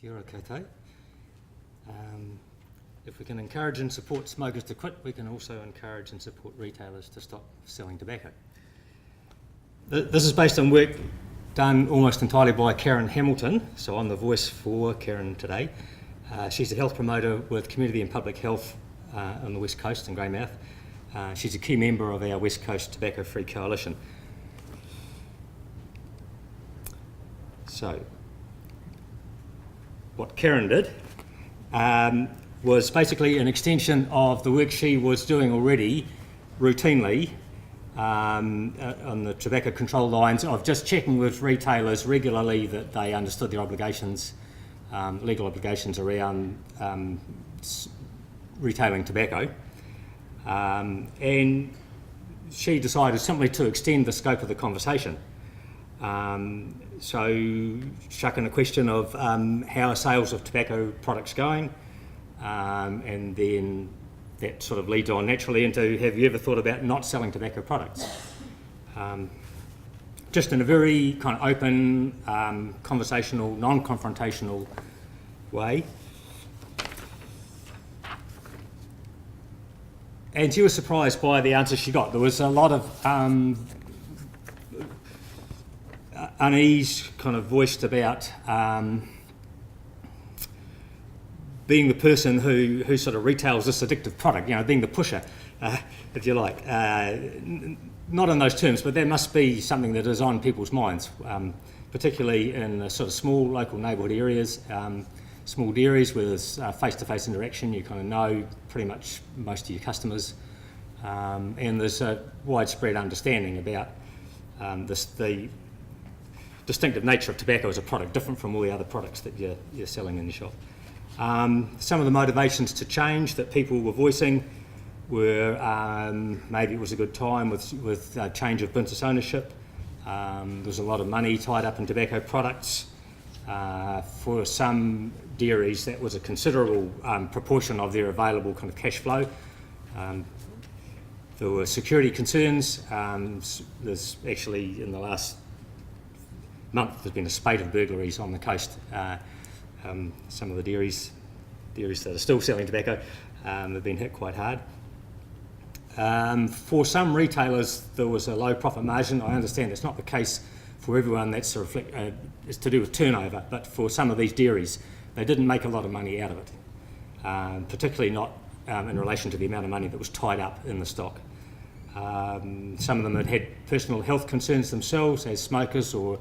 Kia ora koutou. If we can encourage and support smokers to quit, we can also encourage and support retailers to stop selling tobacco. This is based on work done almost entirely by Karen Hamilton, so I'm the voice for Karen today. She's a health promoter with Community and Public Health on the West Coast in Greymouth. She's a key member of our West Coast Tobacco Free Coalition. So, what Karen did was basically an extension of the work she was doing already routinely on the tobacco control lines of just checking with retailers regularly that they understood their obligations, legal obligations around retailing tobacco. And she decided simply to extend the scope of the conversation. So chuck in a question of how are sales of tobacco products going, and then that sort of leads on naturally into have you ever thought about not selling tobacco products? Just in a very kind of open, conversational, non-confrontational way. And she was surprised by the answer she got. There was a lot of unease kind of voiced about being the person who sort of retails this addictive product, you know, being the pusher, if you like. Not in those terms, but there must be something that is on people's minds, particularly in sort of small local neighbourhood areas, small dairies where there's face-to-face interaction. You kind of know pretty much most of your customers, and there's a widespread understanding about the distinctive nature of tobacco as a product, different from all the other products that you're selling in your shop. Some of the motivations to change that people were voicing were maybe it was a good time with change of business ownership. There was a lot of money tied up in tobacco products. For some dairies, that was a considerable proportion of their available kind of cash flow. There were security concerns. There's actually, in the last month, there's been a spate of burglaries on the coast. Some of the dairies that are still selling tobacco have been hit quite hard. For some retailers, there was a low profit margin. I understand that's not the case for everyone. That's it's to do with turnover, but for some of these dairies, they didn't make a lot of money out of it, particularly not in relation to the amount of money that was tied up in the stock. Some of them had personal health concerns themselves as smokers or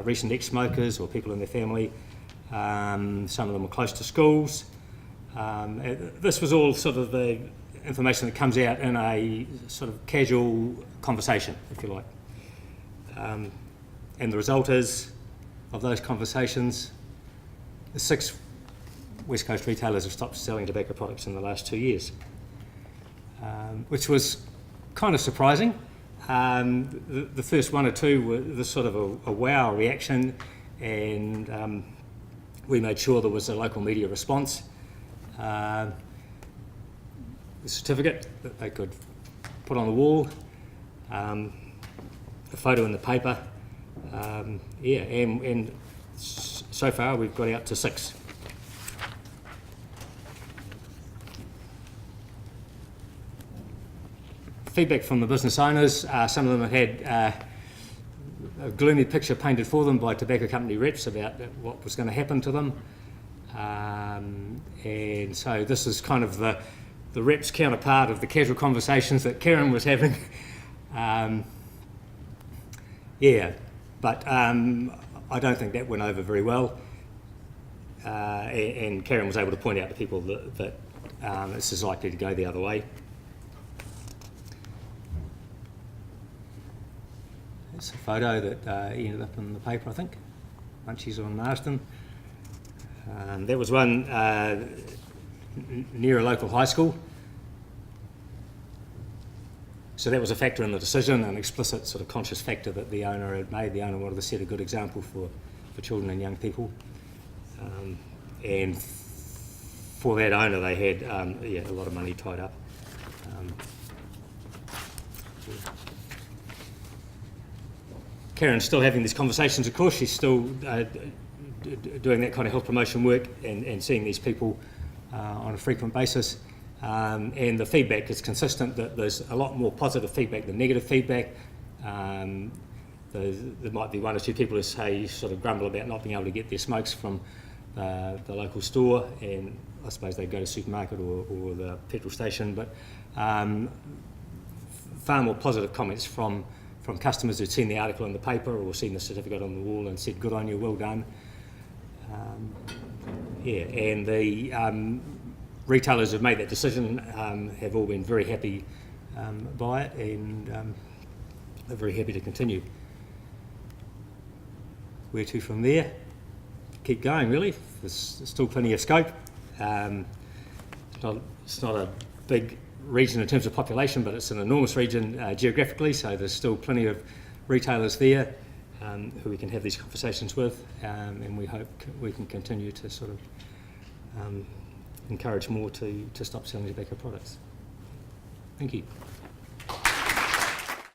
recent ex-smokers or people in their family. Some of them were close to schools. This was all sort of the information that comes out in a sort of casual conversation, if you like. And the result is, of those conversations, 6 West Coast retailers have stopped selling tobacco products in the last 2 years, which was kind of surprising. The first 1 or 2 were the sort of a wow reaction, and we made sure there was a local media response. The certificate that they could put on the wall, a photo in the paper, and so far we've got out to 6. Feedback from the business owners, some of them have had a gloomy picture painted for them by tobacco company reps about what was going to happen to them. And so this is kind of the reps' counterpart of the casual conversations that Karen was having. But I don't think that went over very well. And Karen was able to point out to people that this is likely to go the other way. It's a photo that ended up in the paper, I think. Munchies on Marsden. That was one near a local high school. So that was a factor in the decision, an explicit sort of conscious factor that the owner had made. The owner wanted to set a good example for children and young people. And for that owner, they had a lot of money tied up. Karen's still having these conversations, of course. She's still doing that kind of health promotion work and seeing these people on a frequent basis. And the feedback is consistent, that there's a lot more positive feedback than negative feedback. There might be one or two people who say, sort of grumble about not being able to get their smokes from the local store, and I suppose they go to the supermarket or the petrol station, but far more positive comments from customers who'd seen the article in the paper or seen the certificate on the wall and said, good on you, well done. And the retailers who've made that decision have all been very happy by it, and they're very happy to continue. Where to from there? Keep going, really. There's still plenty of scope. It's not a big region in terms of population, but it's an enormous region geographically, so there's still plenty of retailers there who we can have these conversations with, and we hope we can continue to sort of encourage more to stop selling tobacco products. Thank you.